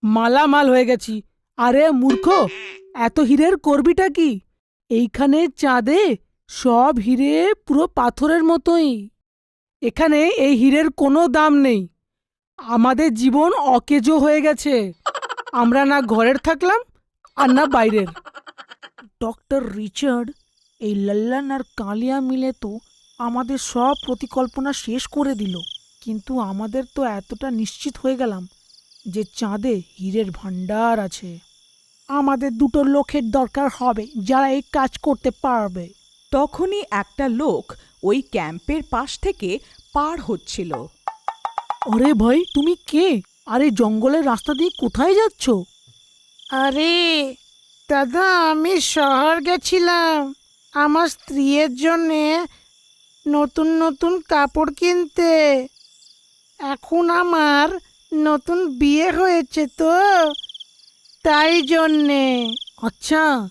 মালামাল হয়ে গেছি। আরে মূর্খ, এত হীরের করবিটা কি? এইখানে চাঁদে সব হীরে পুরো পাথরের মতোই। এখানে এই হীরের কোনো দাম নেই। আমাদের জীবন অকেজো হয়ে গেছে। আমরা না ঘরের থাকলাম আর না বাইরের। ডক্টর রিচার্ড, এই লল্লন আর কালিয়া মিলে তো আমাদের সব পরিকল্পনা শেষ করে দিল। কিন্তু আমাদের তো এতটা নিশ্চিত হয়ে গেলাম যে চাঁদে হীরের ভান্ডার আছে। আমাদের দুটো লোকের দরকার হবে যারা এই কাজ করতে পারবে। তখনই একটা লোক ওই ক্যাম্পের পাশ থেকে পার হচ্ছিল। আরে ভাই, তুমি কে? আরে জঙ্গলের রাস্তা দিয়ে কোথায় যাচ্ছ? আরে দাদা, আমি শহর গেছিলাম আমার স্ত্রীর জন্যে নতুন নতুন কাপড় কিনতে। এখন আমার নতুন বিয়ে হয়েছে তো, তাই জন্যে। আচ্ছা,